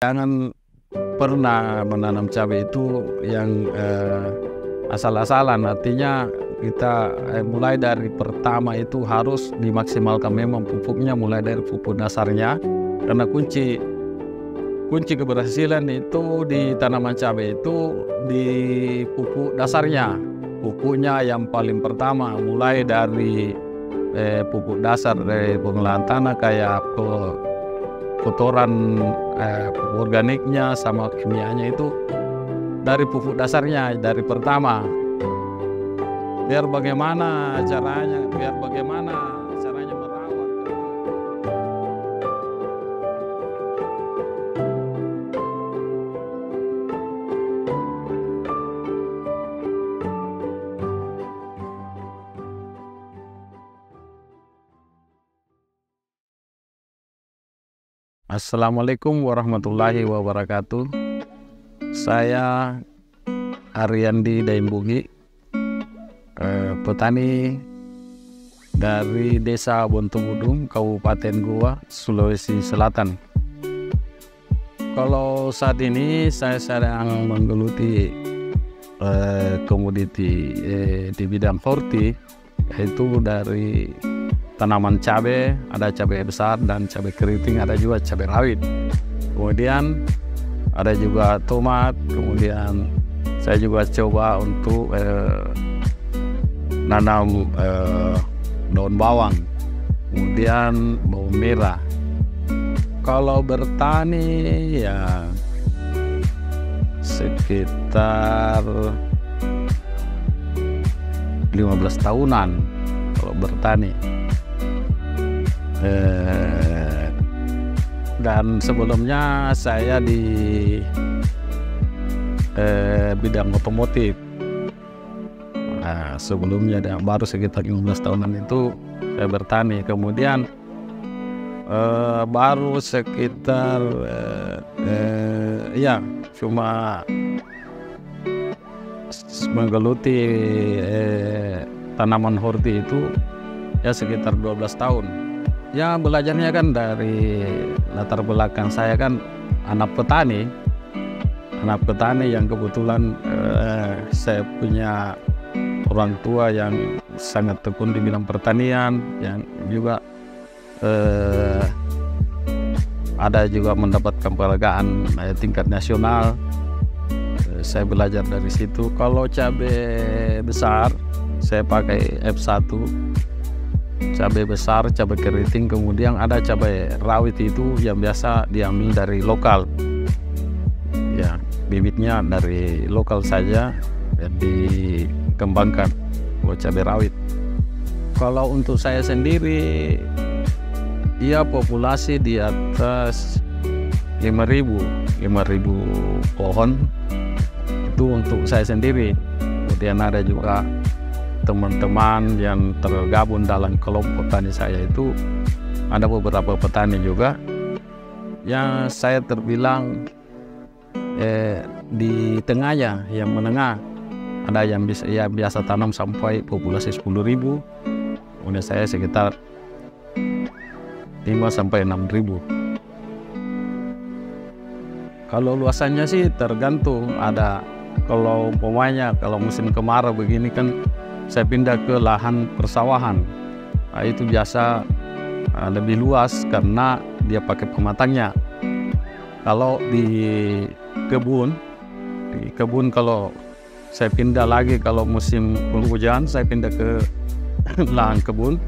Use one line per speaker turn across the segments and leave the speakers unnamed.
Jangan pernah menanam cabai itu yang asal-asalan. Artinya kita mulai dari pertama itu harus dimaksimalkan memang pupuknya, mulai dari pupuk dasarnya, karena kunci keberhasilan itu di tanaman cabai itu di pupuk dasarnya. Pupuknya yang paling pertama mulai dari pupuk dasar dari pengolahan tanah kayak kotoran pupuk organiknya sama kimianya itu dari pupuk dasarnya, dari pertama. Biar bagaimana caranya merawat. Assalamualaikum warahmatullahi wabarakatuh. Saya Ariandi Daimbugi, petani dari Desa Bontobudung, Kabupaten Goa, Sulawesi Selatan. Kalau saat ini saya sedang menggeluti komoditi di bidang horti, yaitu dari tanaman cabai, ada cabai besar dan cabai keriting, ada juga cabai rawit. Kemudian ada juga tomat, kemudian saya juga coba untuk nanam daun bawang, kemudian bawang merah. Kalau bertani ya sekitar 15 tahunan kalau bertani. Dan sebelumnya saya di bidang otomotif. Sebelumnya baru sekitar 15 tahunan itu saya bertani. Kemudian baru sekitar cuma menggeluti tanaman horti itu ya sekitar 12 tahun. Ya belajarnya kan dari latar belakang saya kan anak petani yang kebetulan saya punya orang tua yang sangat tekun di bidang pertanian, yang juga ada juga mendapatkan penghargaan tingkat nasional. Saya belajar dari situ. Kalau cabai besar saya pakai F1, cabai besar, cabai keriting, kemudian ada cabai rawit itu yang biasa diambil dari lokal. Ya, bibitnya dari lokal saja dikembangkan buat cabai rawit. Kalau untuk saya sendiri, ya populasi di atas 5.000 pohon itu untuk saya sendiri. Kemudian ada juga teman-teman yang tergabung dalam kelompok tani saya itu, ada beberapa petani juga yang saya terbilang di tengahnya, yang menengah. Ada yang biasa tanam sampai populasi 10.000, kemudian saya sekitar 5-6.000. Kalau luasannya sih tergantung, ada kalau umpamanya kalau musim kemarau begini kan saya pindah ke lahan persawahan. Itu biasa lebih luas karena dia pakai pematangnya. Kalau di kebun kalau saya pindah lagi, kalau musim penghujan saya pindah ke lahan kebun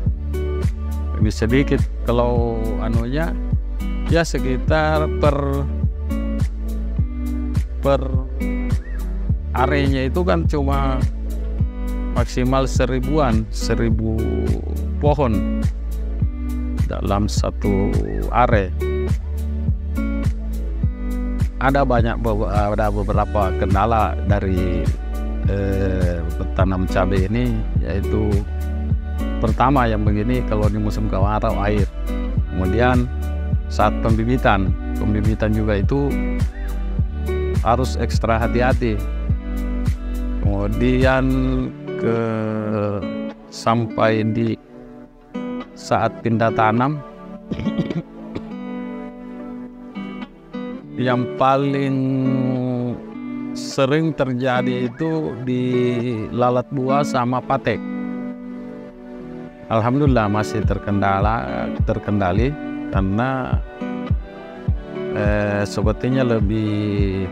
lebih sedikit. Kalau ya sekitar per areanya itu kan cuma maksimal 1.000 pohon dalam satu are. Ada beberapa kendala dari bertanam cabai ini, yaitu pertama yang begini, kalau di musim kemarau air. Kemudian saat pembibitan juga itu harus ekstra hati-hati. Kemudian sampai di saat pindah tanam Yang paling sering terjadi itu di lalat buah sama patek. Alhamdulillah masih terkendali karena sepertinya lebih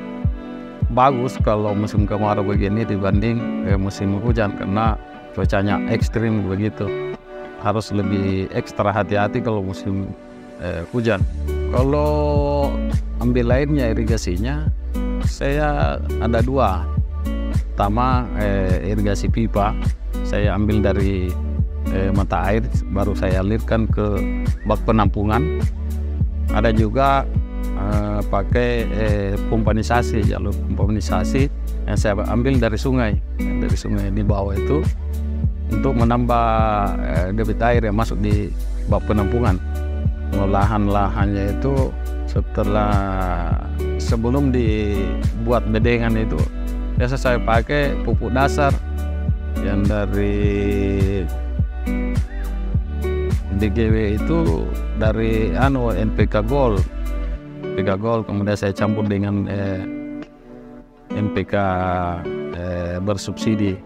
bagus kalau musim kemarau begini dibanding musim hujan, karena cuacanya ekstrim begitu. Harus lebih ekstra hati-hati kalau musim hujan. Kalau ambil airnya, irigasinya, saya ada dua. Pertama irigasi pipa, saya ambil dari mata air, baru saya alirkan ke bak penampungan. Ada juga pakai pompanisasi, jalur pompanisasi yang saya ambil dari sungai di bawah itu, untuk menambah debit air yang masuk di bak penampungan. Lahan-lahannya itu sebelum dibuat bedengan itu biasa saya pakai pupuk dasar yang dari DGW itu, dari NPK Gold, kemudian saya campur dengan NPK bersubsidi,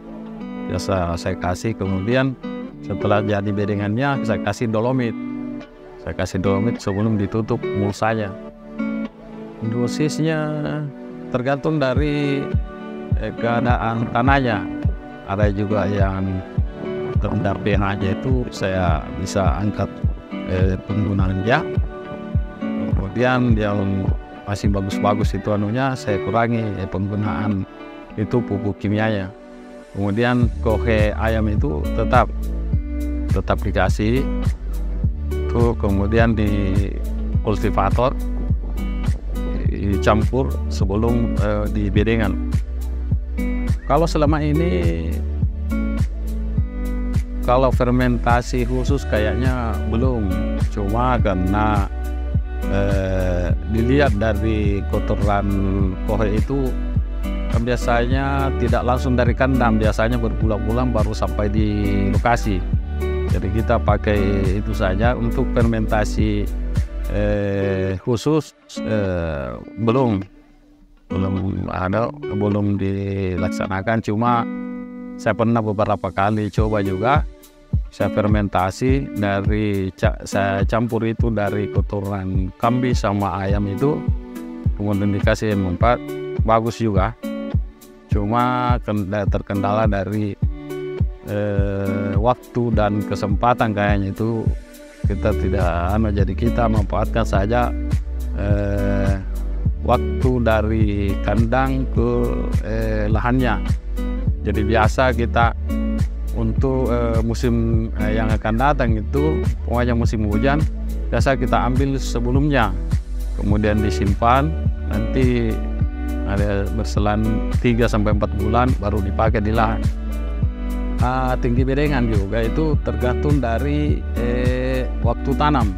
biasa saya kasih. Kemudian setelah jadi bedengannya saya kasih dolomit sebelum ditutup mulsanya. Dosisnya tergantung dari keadaan tanahnya. Ada juga yang rendah pH-nya itu saya bisa angkat penggunaannya. Kemudian yang masih bagus-bagus itu saya kurangi penggunaan itu pupuk kimianya. Kemudian kohe ayam itu tetap dikasih itu, kemudian di kultivator dicampur sebelum di bedengan. Kalau selama ini kalau fermentasi khusus kayaknya belum, cuma karena dilihat dari kotoran kohe itu kan biasanya tidak langsung dari kandang, biasanya berbulan-bulan baru sampai di lokasi. Jadi kita pakai itu saja. Untuk fermentasi khusus belum dilaksanakan. Cuma saya pernah beberapa kali coba juga, saya fermentasi saya campur itu dari kotoran kambing sama ayam itu, kemudian dikasih M4, bagus juga. Cuma terkendala dari waktu dan kesempatan kayaknya itu kita tidak jadi kita manfaatkan saja waktu dari kandang ke lahannya. Jadi biasa kita untuk musim yang akan datang itu, pokoknya musim hujan, biasa kita ambil sebelumnya, kemudian disimpan, nanti ada berselang 3-4 bulan baru dipakai di lahan. Tinggi bedengan juga itu tergantung dari waktu tanam.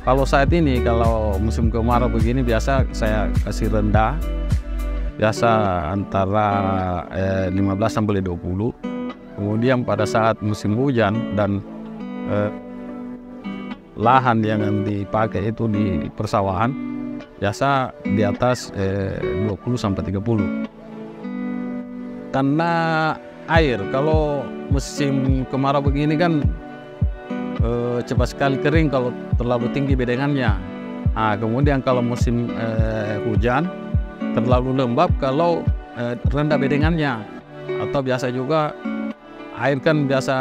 Kalau saat ini, kalau musim kemarau begini, biasa saya kasih rendah, biasa antara 15-20. Kemudian pada saat musim hujan dan lahan yang dipakai itu di persawahan, biasa di atas 20-30. Karena air, kalau musim kemarau begini kan cepat sekali kering kalau terlalu tinggi bedengannya. Kemudian kalau musim hujan terlalu lembab kalau rendah bedengannya. Atau biasa juga air kan biasa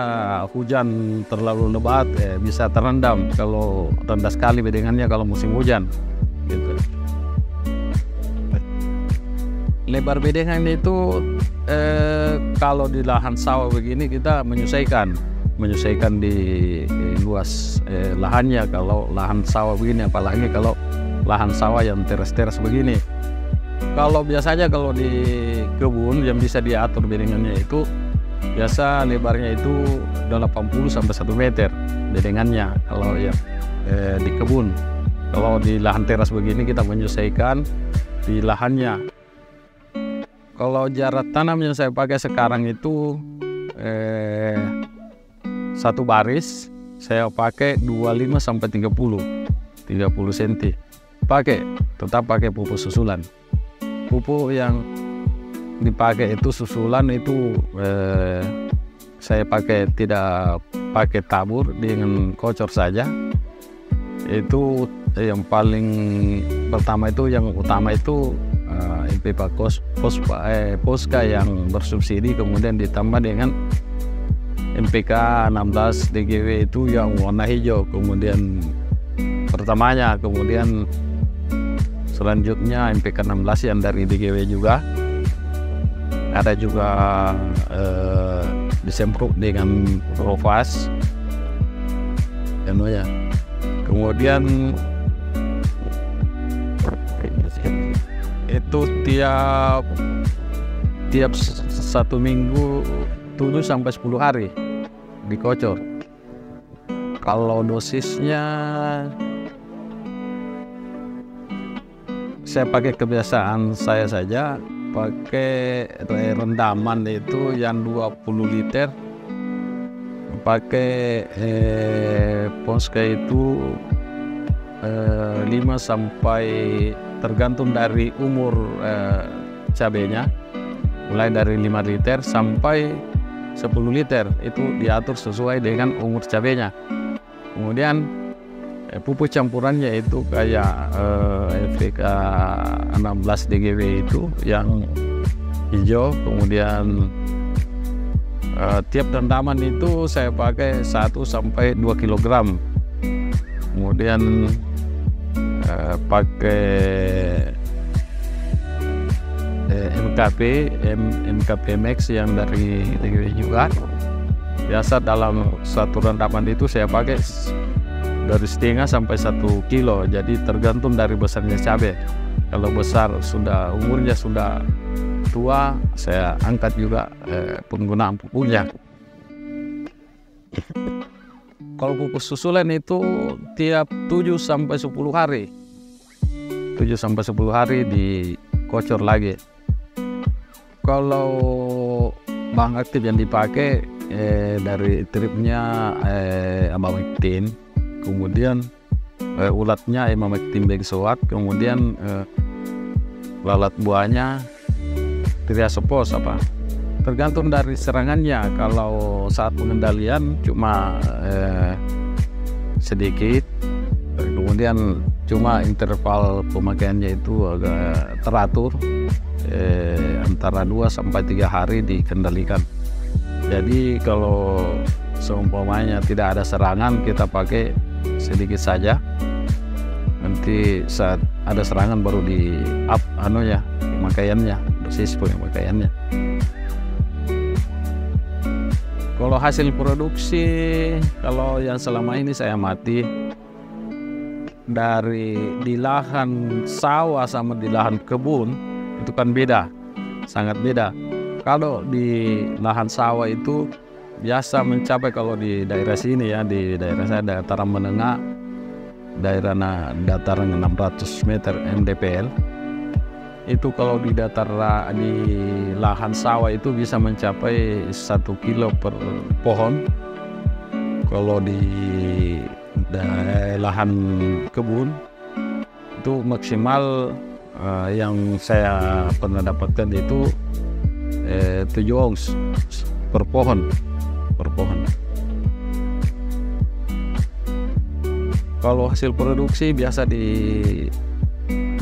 hujan terlalu lebat bisa terendam kalau rendah sekali bedengannya kalau musim hujan gitu. Lebar bedengan itu kalau di lahan sawah begini kita menyesuaikan di luas lahannya. Kalau lahan sawah begini, apalagi kalau lahan sawah yang teras-teras begini. Kalau biasanya kalau di kebun yang bisa diatur bedengannya itu biasa lebarnya itu 80-1 meter bedengannya kalau ya di kebun. Kalau di lahan teras begini kita menyesuaikan di lahannya. Kalau jarak tanam yang saya pakai sekarang itu satu baris saya pakai 25-30 cm dipakai, tetap pakai pupuk susulan. Pupuk yang dipakai itu susulan itu saya pakai, tidak pakai tabur, dengan kocor saja. Itu yang paling pertama itu, yang utama itu NPK Posca yang bersubsidi, kemudian ditambah dengan NPK 16 DGW itu yang warna hijau, kemudian pertamanya, kemudian selanjutnya NPK 16 yang dari DGW juga. Ada juga disemprot dengan Provas ya. Kemudian itu tiap 1 minggu 7 sampai 10 hari dikocor. Kalau dosisnya saya pakai kebiasaan saya saja, pakai rendaman itu yang 20 liter, pakai Posca itu 5 sampai, tergantung dari umur cabenya, mulai dari 5 liter sampai 10 liter, itu diatur sesuai dengan umur cabenya. Kemudian pupuk campurannya itu kayak NPK 16 DGW itu yang hijau, kemudian tiap rendaman itu saya pakai 1 sampai 2 kg. Kemudian pakai MKP Max yang dari DGW juga. Biasa dalam satu rendaman itu saya pakai dari setengah sampai 1 kilo, jadi tergantung dari besarnya cabai. Kalau besar, sudah umurnya sudah tua, saya angkat juga penggunaan pupuknya. Kalau pupuk susulan itu tiap 7 sampai 10 hari, 7 sampai 10 hari dikocor lagi. Kalau bahan aktif yang dipakai dari tripnya amamectin, kemudian ulatnya Emamectin benzoat, kemudian lalat buahnya Triasopos tergantung dari serangannya. Kalau saat pengendalian cuma sedikit, kemudian cuma interval pemakaiannya itu agak teratur, antara 2 sampai 3 hari dikendalikan. Jadi kalau seumpamanya tidak ada serangan, kita pakai sedikit saja. Nanti saat ada serangan baru di up pemakaiannya, dosis pemakaiannya. Kalau hasil produksi, kalau yang selama ini saya amati, dari di lahan sawah sama di lahan kebun itu kan beda, sangat beda. Kalau di lahan sawah itu biasa mencapai, kalau di daerah sini ya, di daerah saya dataran menengah, dataran 600 meter mdpl, itu kalau di lahan sawah itu bisa mencapai 1 kilo per pohon. Kalau di lahan kebun itu maksimal yang saya pernah dapatkan itu 7 ons per pohon. Kalau hasil produksi biasa di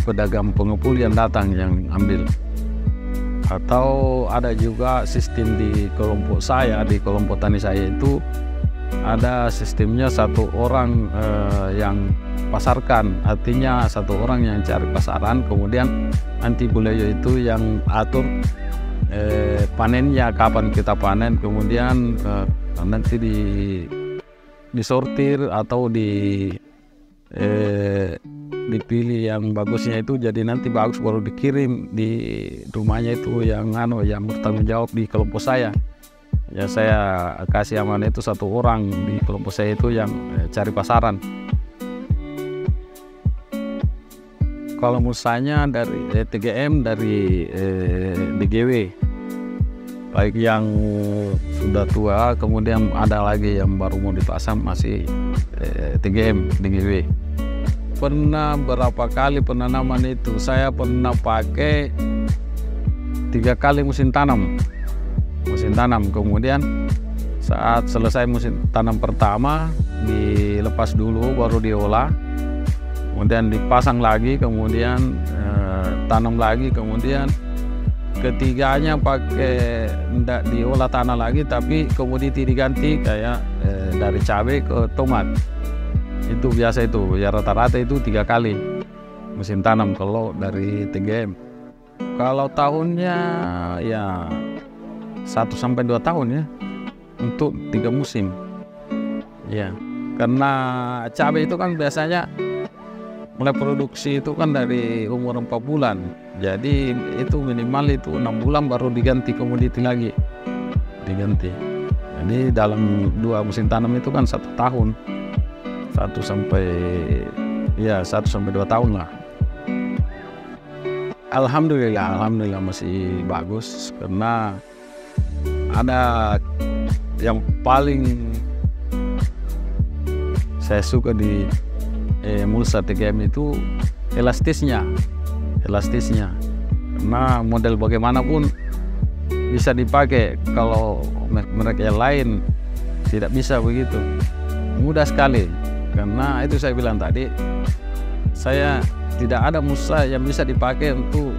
pedagang pengepul yang datang yang ambil, atau ada juga sistem di kelompok saya, di kelompok tani saya itu ada sistemnya 1 orang yang pasarkan, artinya 1 orang yang cari pasaran, kemudian nanti beliau itu yang atur panennya, kapan kita panen, kemudian nanti disortir atau dipilih yang bagusnya itu, jadi nanti bagus baru dikirim di rumahnya itu yang bertanggung jawab di kelompok saya. Ya saya kasih amanah itu 1 orang di kelompok saya itu yang cari pasaran. Kalau misalnya dari TGM, dari DGW, baik yang sudah tua, kemudian ada lagi yang baru mau dipasang masih TGM, DGW. pernah berapa kali penanaman itu. Saya pernah pakai 3 kali musim tanam. Kemudian saat selesai musim tanam pertama dilepas dulu, baru diolah, kemudian dipasang lagi, kemudian tanam lagi, kemudian ketiganya pakai tidak diolah tanah lagi, tapi komoditi diganti kayak dari cabai ke tomat. Itu biasa itu ya, rata-rata itu 3 kali musim tanam kalau dari TGM. Kalau tahunnya ya 1-2 tahun ya, untuk 3 musim ya, karena cabai itu kan biasanya mulai produksi itu kan dari umur 4 bulan, jadi itu minimal itu 6 bulan baru diganti komoditi lagi, jadi dalam 2 musim tanam itu kan 1 tahun, 1-2 tahun lah. Alhamdulillah masih bagus, karena ada yang paling saya suka di mulsa TGM itu elastisnya, karena model bagaimanapun bisa dipakai. Kalau merek yang lain tidak bisa begitu, mudah sekali. Karena itu saya bilang tadi, saya tidak ada mulsa yang bisa dipakai untuk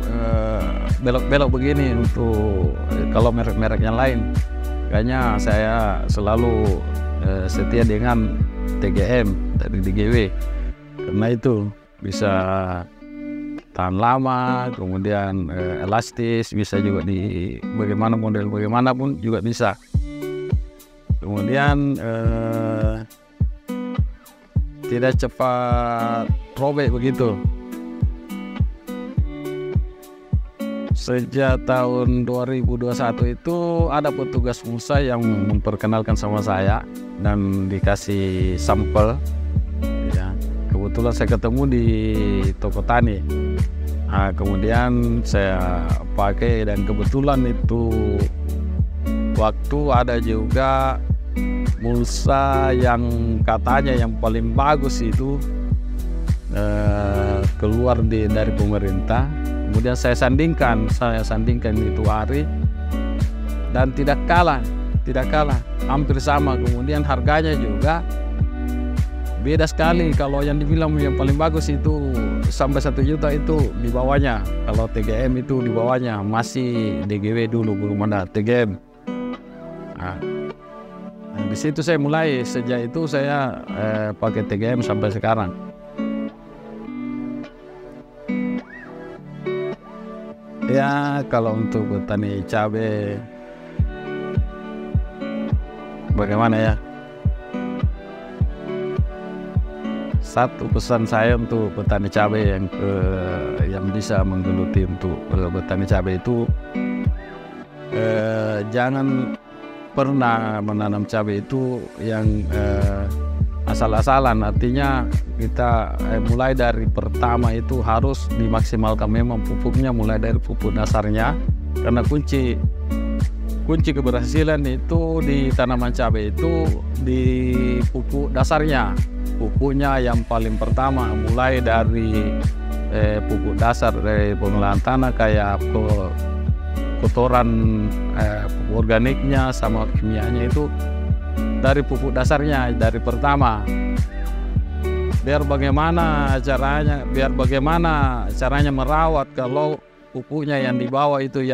belok-belok begini untuk kalau merek-merek yang lain. Kayaknya saya selalu setia dengan TGM dari DGW, karena itu bisa tahan lama, kemudian elastis, bisa juga di bagaimana model bagaimanapun juga bisa. Kemudian tidak cepat robek begitu. Sejak tahun 2021 itu ada petugas mulsa yang memperkenalkan sama saya dan dikasih sampel ya. Kebetulan saya ketemu di toko tani. Nah, kemudian saya pakai, dan kebetulan itu waktu ada juga mulsa yang katanya yang paling bagus itu keluar dari pemerintah. Kemudian saya sandingkan itu hari, dan tidak kalah, hampir sama. Kemudian harganya juga beda sekali. Kalau yang dibilang yang paling bagus itu sampai 1 juta itu di bawahnya. Kalau TGM itu di bawahnya, masih DGW dulu, belum ada TGM. Nah, di situ saya mulai. Sejak itu saya pakai TGM sampai sekarang. Ya, kalau untuk petani cabai bagaimana ya? Satu pesan saya untuk petani cabai yang bisa menggeluti untuk petani cabai itu, jangan pernah menanam cabai itu yang asal-asalan. Artinya kita mulai dari pertama itu harus dimaksimalkan memang pupuknya, mulai dari pupuk dasarnya, karena kunci keberhasilan itu di tanaman cabai itu di pupuk dasarnya. Pupuknya yang paling pertama mulai dari pupuk dasar dari pengolahan tanah, kayak kotoran pupuk organiknya sama kimianya, itu dari pupuk dasarnya, dari pertama. Biar bagaimana caranya merawat kalau pupuknya yang dibawa itu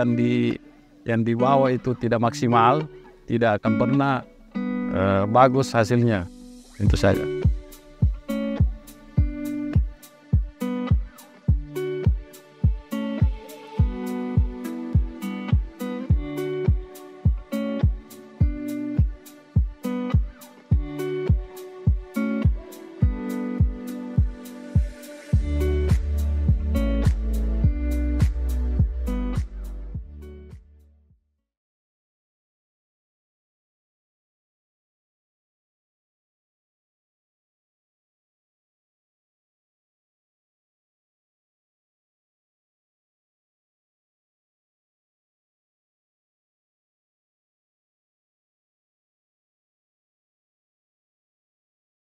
tidak maksimal, tidak akan pernah bagus hasilnya. Itu saja.